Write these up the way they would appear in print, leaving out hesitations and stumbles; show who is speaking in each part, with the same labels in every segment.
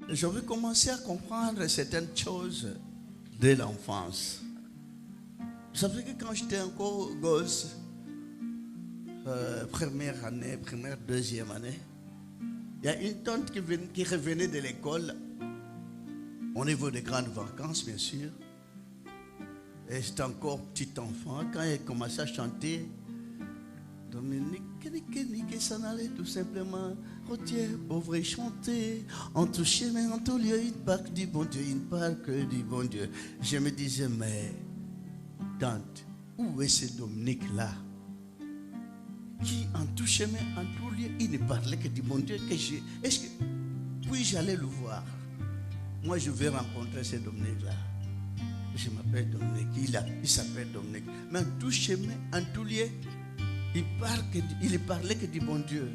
Speaker 1: je vais commencer à comprendre certaines choses dès l'enfance. Vous savez que quand j'étais encore gosse, première année, première, deuxième année, il y a une tante qui revenait de l'école au niveau des grandes vacances, bien sûr. Et j'étais encore petit enfant. Quand elle commençait à chanter, Dominique, qui s'en allait tout simplement. Retiens, pauvre et chanter. En tout chemin, en tout lieu, il parle du bon Dieu, il parle que du bon Dieu. Je me disais, mais tante, où est ce Dominique-là? Qui en tout chemin, en tout lieu, il ne parlait que du bon Dieu. Est-ce que puis-je aller le voir? Moi, je vais rencontrer ce Dominique-là. Je m'appelle Dominique, il s'appelle Dominique. Mais en tout chemin, en tout lieu, il ne parlait que du bon Dieu.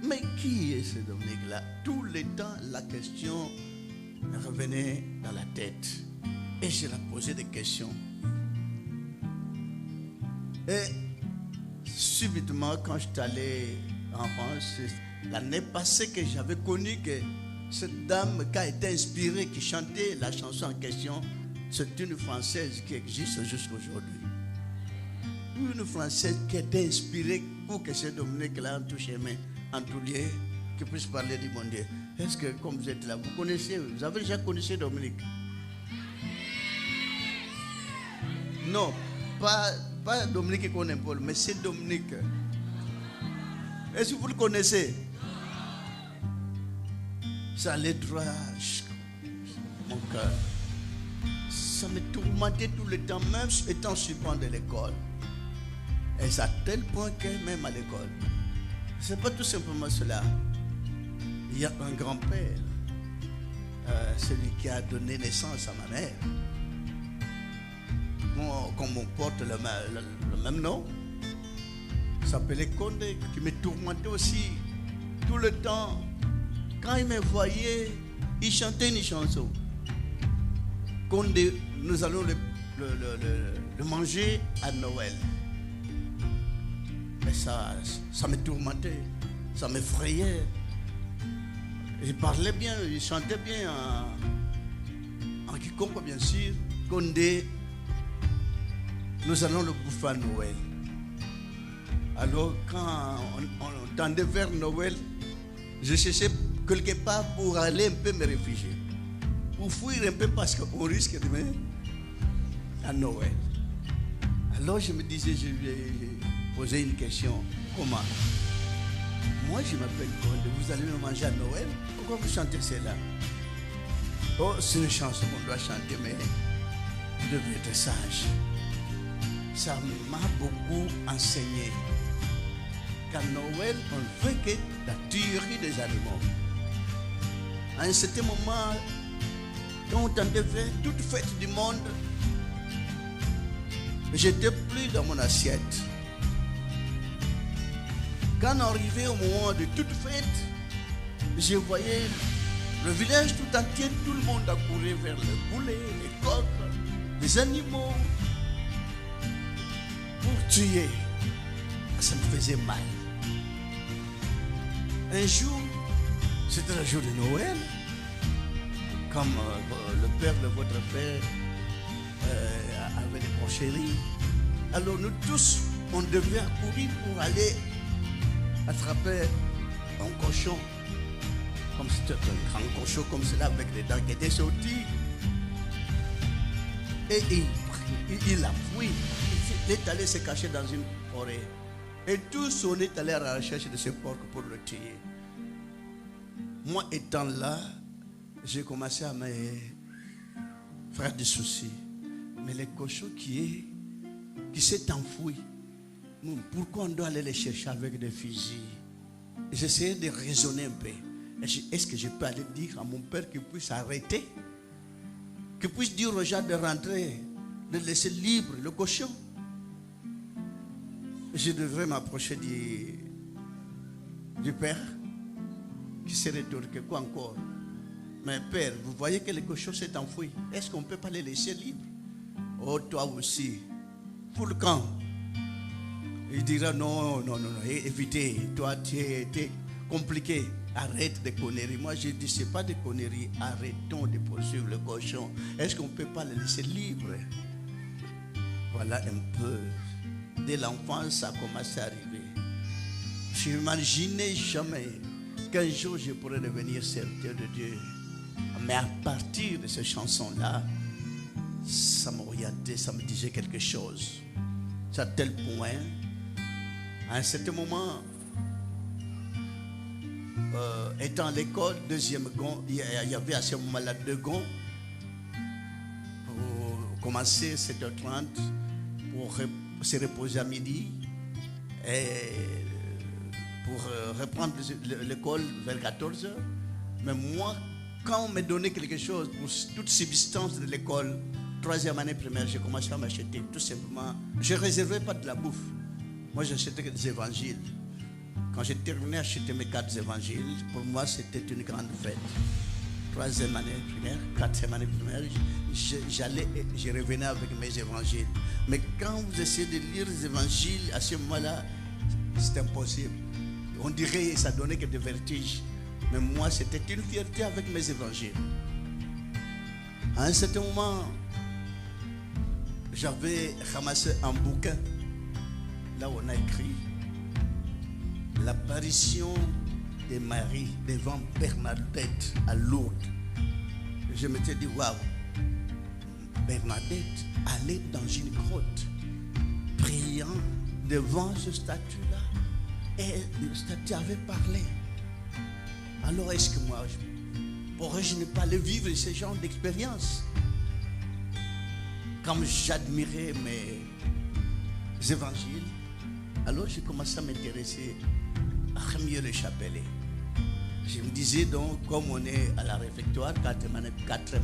Speaker 1: Mais qui est ce Dominique-là? Tout le temps, la question me revenait dans la tête. Et je la posais des questions. Et subitement, quand je suis allé en France, l'année passée que j'avais connu que cette dame qui a été inspirée, qui chantait la chanson en question, c'est une Française qui existe jusqu'à aujourd'hui. Une Française qui a été inspirée pour que ce Dominique-là, en tout chemin, en tout lieu, qui puisse parler du bon Dieu. Est-ce que, comme vous êtes là, vous connaissez, vous avez déjà connu ce Dominique? Non, pas Dominique qui connaît Paul, mais c'est Dominique. Est-ce que vous le connaissez? Ça allait droit jusqu'à mon cœur. Ça me tourmentait tout le temps, même étant suivant de l'école. Et c'est à tel point que même à l'école, c'est pas tout simplement cela. Il y a un grand-père, celui qui a donné naissance à ma mère. Comme on porte le même nom, s'appelait Condé, qui me tourmentait aussi tout le temps. Quand il me voyait, il chantait une chanson. Condé, nous allons le manger à Noël. Mais ça me tourmentait, ça m'effrayait. Il parlait bien, il chantait bien en quiconque, bien sûr. Condé, nous allons le bouffer à Noël. Alors, quand on tendait vers Noël, je cherchais quelque part pour aller un peu me réfugier. Pour fuir un peu parce qu'on risque de me à Noël. Alors, je me disais, je vais poser une question. Comment? Moi, je m'appelle Condé. Vous allez me manger à Noël? Pourquoi vous chantez cela? Oh, c'est une chanson qu'on doit chanter, mais vous devez être sage. Ça m'a beaucoup enseigné qu'à Noël, on ne fait que la tuerie des animaux. À un certain moment, quand on tendait vers toute fête du monde, j'étais plus dans mon assiette. Quand on arrivait au moment de toute fête, je voyais le village tout entier, tout le monde accourait vers le poulet, les coqs, les animaux, pour tuer. Ça me faisait mal. Un jour, c'était le jour de Noël, comme le père de votre père avait des porcheries. Alors nous tous, on devait courir pour aller attraper un cochon, comme c'était un grand cochon comme cela, avec des dents qui étaient sorties. Et il a fui. Il est allé se cacher dans une forêt. Et tous on est allé à la recherche de ce porc pour le tuer. Moi étant là, j'ai commencé à me faire des soucis. Mais le cochon qui s'est enfoui, pourquoi on doit aller les chercher avec des fusils? J'essayais de raisonner un peu. Est-ce que je peux aller dire à mon père qu'il puisse arrêter? Qu'il puisse dire aux gens de rentrer, de laisser libre le cochon? Je devrais m'approcher du père qui se rétorque. Quoi encore? Mais père, vous voyez que le cochon s'est enfoui. Est-ce qu'on ne peut pas les laisser libres? Oh, toi aussi. Pour le camp. Il dira non, évitez. Toi, tu es compliqué. Arrête de conneries. Moi, j'ai dit, c'est pas de conneries. Arrêtons de poursuivre le cochon. Est-ce qu'on ne peut pas le laisser libre? Voilà un peu. Dès l'enfance, ça a commencé à arriver. Je n'imaginais jamais qu'un jour, je pourrais devenir serviteur de Dieu. Mais à partir de ces chansons-là, ça m'orientait, ça me disait quelque chose. C'est à tel point, à un certain moment, étant à l'école, deuxième gond, il y avait à ce moment-là 2 gonds. Pour commencer 7h30, pour se reposer à midi, et pour reprendre l'école vers 14h. Mais moi, quand on me donnait quelque chose pour toute subsistance de l'école, 3e année primaire, j'ai commencé à m'acheter tout simplement. Je ne réservais pas de la bouffe. Moi, j'achetais que des évangiles. Quand j'ai terminé d'acheter mes 4 évangiles, pour moi, c'était une grande fête. 3e année primaire, 4e année primaire, je revenais avec mes évangiles. Mais quand vous essayez de lire les évangiles, à ce moment-là, c'est impossible. On dirait que ça donnait que des vertiges. Mais moi, c'était une fierté avec mes évangiles. À un certain moment, j'avais ramassé un bouquin. Là où on a écrit l'apparition de Marie devant Bernadette à Lourdes. Je m'étais dit, waouh, Bernadette allait dans une grotte, priant devant ce statut-là. Et le statut avait parlé. Alors est-ce que moi, pourrais-je ne pas le vivre ce genre d'expérience? Comme j'admirais mes évangiles, alors j'ai commencé à m'intéresser à mieux le chapelet. Je me disais donc, comme on est à la réfectoire, 4e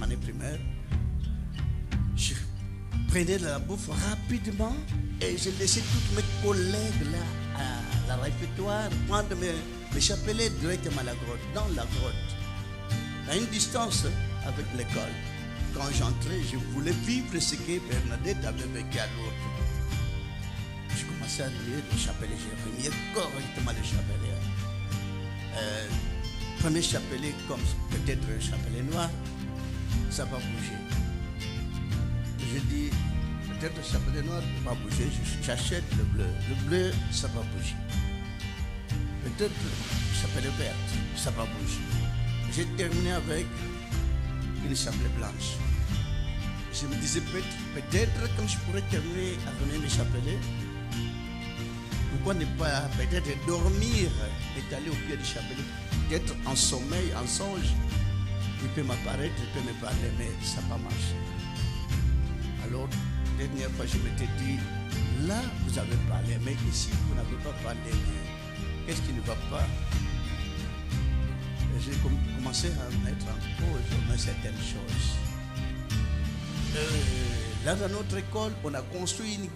Speaker 1: année primaire, je prenais de la bouffe rapidement et je laissais tous mes collègues là à la réfectoire prendre mes chapelets directement à la grotte, dans la grotte, à une distance avec l'école. Quand j'entrais, je voulais vivre ce que Bernadette avait vécu à Lourdes. Je commençais à lire le chapelet, j'ai remis correctement le chapelet. Premier chapelet, comme peut-être le chapelet noir, ça va bouger. Je dis, peut-être le chapelet noir ne va pas bouger, j'achète le bleu. Le bleu, ça va bouger. Peut-être le chapelet vert, ça va bouger. J'ai terminé avec une chapelet blanche. Je me disais, peut-être quand je pourrais terminer avec mes chapelets, pourquoi ne pas peut-être dormir, étalé au pied du chapelet, peut-être en sommeil, en songe, il peut m'apparaître, il peut me parler, mais ça n'a pas marché. Alors, la dernière fois, je m'étais dit, là, vous avez parlé, mais ici, vous n'avez pas parlé. Qu'est-ce qui ne va pas? J'ai commencé à mettre en cause certaines choses. Là, dans notre école, on a construit une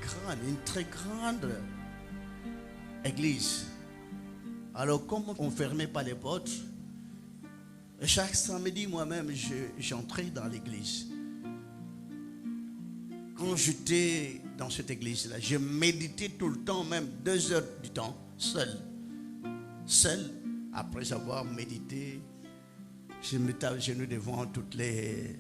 Speaker 1: très grande église. Alors, comme on ne fermait pas les portes, chaque samedi, moi-même, j'entrais dans l'église. Quand j'étais dans cette église-là, je méditais tout le temps, même 2 heures du temps, seul. Après avoir médité, je me mettais à genoux devant toutes les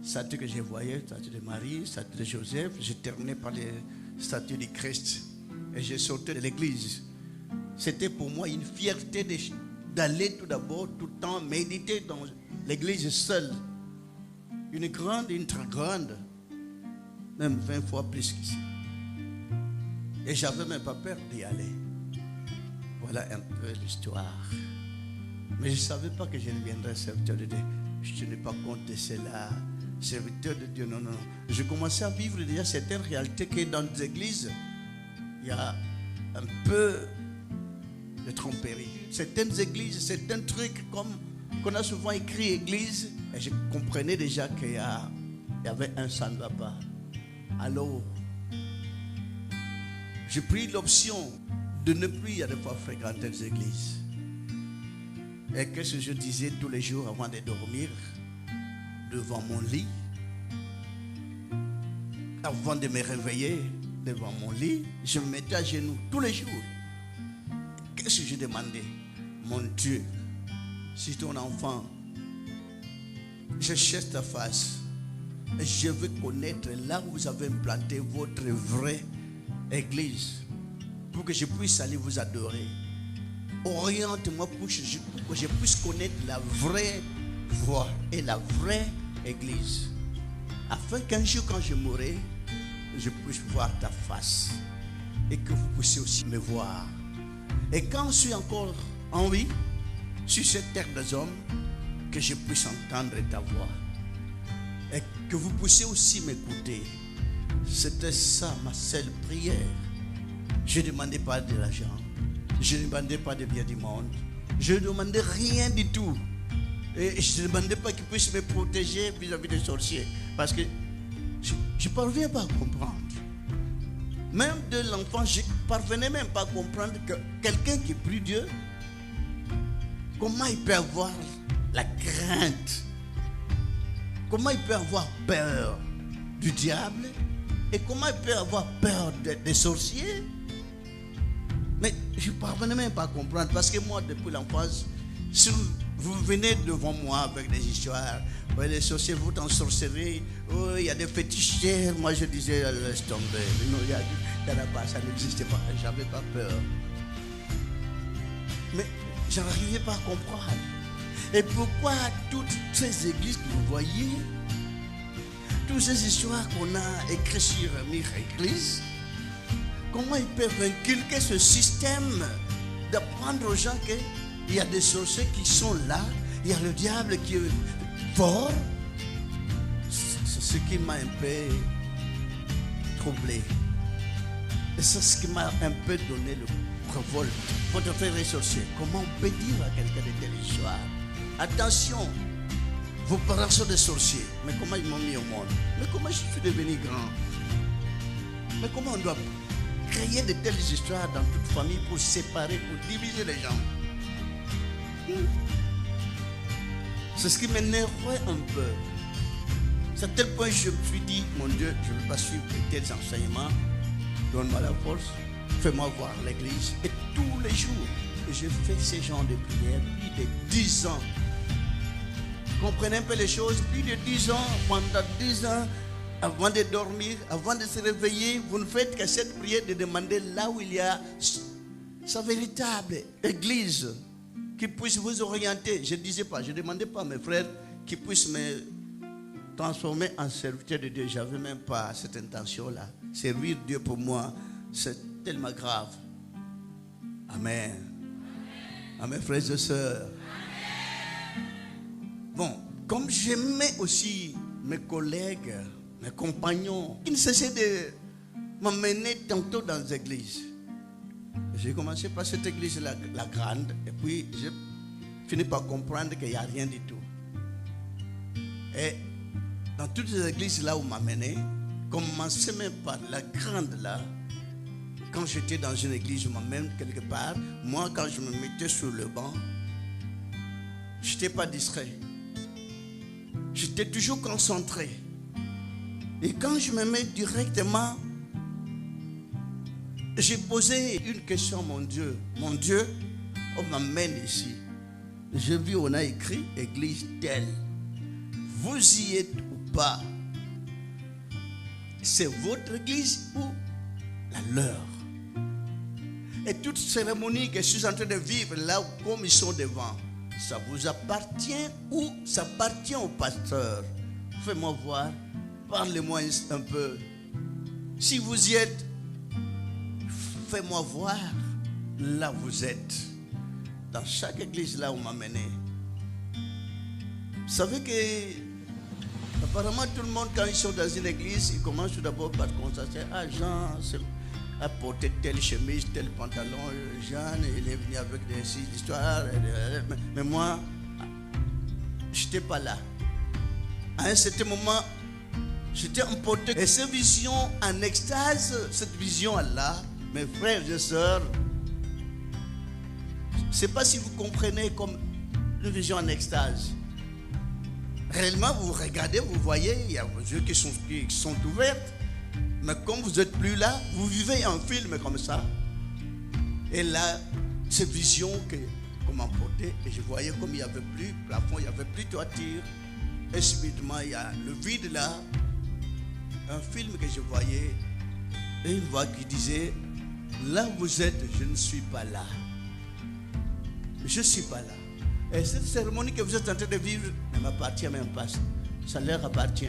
Speaker 1: statues que je voyais, statue de Marie, statue de Joseph. Je terminais par les statues du Christ et je sortais de l'église. C'était pour moi une fierté d'aller tout d'abord, tout le temps, méditer dans l'église seule. Une grande, une très grande, même 20 fois plus qu'ici. Et j'avais même pas peur d'y aller. Voilà un peu l'histoire. Mais je ne savais pas que je deviendrais serviteur de Dieu. Je n'ai pas compte de cela. Serviteur de Dieu, non. Je commençais à vivre déjà certaines réalités que dans les églises, il y a un peu de tromperie. Certaines églises, certains trucs comme qu'on a souvent écrit église, et je comprenais déjà qu'il y avait un ça ne va pas. Alors, j'ai pris l'option de ne plus à des fois fréquenter les églises. Et qu'est-ce que je disais tous les jours avant de dormir, devant mon lit, avant de me réveiller devant mon lit, je me mettais à genoux tous les jours. Qu'est-ce que je demandais? mon Dieu, si ton enfant, je cherche ta face. Et je veux connaître là où vous avez implanté votre vraie église pour que je puisse aller vous adorer. Oriente-moi pour que je puisse connaître la vraie voie et la vraie église. Afin qu'un jour, quand je mourrai, je puisse voir ta face et que vous puissiez aussi me voir. Et quand je suis encore en vie sur cette terre des hommes, que je puisse entendre ta voix et que vous puissiez aussi m'écouter. C'était ça ma seule prière. Je ne demandais pas de l'argent, je ne demandais pas de bien du monde, je ne demandais rien du tout. Et je ne demandais pas qu'il puisse me protéger vis-à-vis des sorciers, parce que je ne parviens pas à comprendre. Même de l'enfant, je ne parvenais même pas à comprendre que quelqu'un qui prie Dieu, comment il peut avoir la crainte, comment il peut avoir peur du diable et comment il peut avoir peur des sorciers. Mais je ne parvenais même pas à comprendre, parce que moi, depuis l'enfance, si vous venez devant moi avec des histoires, ouais, les sorciers, vous en sorcellerie, oh, il y a des féticheurs, moi je disais, laisse tomber. Non, il y a là-bas, ça n'existait pas, j'avais pas peur. Mais je n'arrivais pas à comprendre. Et pourquoi toutes ces églises que vous voyez, toutes ces histoires qu'on a écrites sur Mire Église, comment ils peuvent inculquer ce système d'apprendre aux gens qu'il y a des sorciers qui sont là, il y a le diable qui est fort? C'est ce qui m'a un peu troublé. Et c'est ce qui m'a un peu donné le révolte. Quand on fait les sorciers, comment on peut dire à quelqu'un de telle histoire? Attention, vos parents sont des sorciers. Mais comment ils m'ont mis au monde? Mais comment je suis devenu grand? Mais comment on doit créer de telles histoires dans toute famille pour séparer, pour diviser les gens? C'est ce qui m'énervait un peu. C'est à tel point que je me suis dit, mon Dieu, je ne veux pas suivre de tels enseignements. Donne-moi la force, fais-moi voir l'église. Et tous les jours, je fais ces genres de prières plus de 10 ans. Comprenez un peu les choses, plus de 10 ans, pendant 10 ans, avant de dormir, avant de se réveiller, vous ne faites que cette prière de demander là où il y a sa véritable église qui puisse vous orienter. Je ne disais pas, je ne demandais pas à mes frères qui puissent me transformer en serviteur de Dieu. Je n'avais même pas cette intention-là. Servir Dieu pour moi, c'est tellement grave. Amen. Amen, frères et sœurs. Bon, comme j'aimais aussi mes collègues, mes compagnons, qui ne cessaient de m'emmener tantôt dans les églises. J'ai commencé par cette église-là, la grande, et puis j'ai fini par comprendre qu'il n'y a rien du tout. Et dans toutes les églises là où on m'a mené, commencez même par la grande là. Quand j'étais dans une église, je m'emmène quelque part. Moi, quand je me mettais sur le banc, je n'étais pas distrait. J'étais toujours concentré. Et quand je me mets directement, j'ai posé une question à mon Dieu. Mon Dieu, on m'amène ici. J'ai vu, on a écrit église telle. Vous y êtes ou pas? C'est votre église ou la leur? Et toute cérémonie que je suis en train de vivre là, comme ils sont devant, ça vous appartient ou ça appartient au pasteur? Fais-moi voir, parlez-moi un peu. Si vous y êtes, fais-moi voir là où vous êtes. Dans chaque église là où on m'a mené. Vous savez que apparemment tout le monde, quand ils sont dans une église, ils commencent tout d'abord par constater: ah, Jean a porté telle chemise, tel pantalon, Jean il est venu avec des histoires. Mais moi, je n'étais pas là. À un certain moment, j'étais emporté. Et cette vision en extase, cette vision-là, mes frères et sœurs, je ne sais pas si vous comprenez comme une vision en extase. Réellement, vous regardez, vous voyez, il y a vos yeux qui sont ouverts. Mais comme vous n'êtes plus là, vous vivez un film comme ça. Et là, cette vision que m'emporter et je voyais comme il n'y avait plus plafond, il n'y avait plus toiture. Et subitement, il y a le vide là. Un film que je voyais et une voix qui disait: là où vous êtes, je ne suis pas là. Je ne suis pas là. Et cette cérémonie que vous êtes en train de vivre ne m'appartient même pas. Ça leur appartient.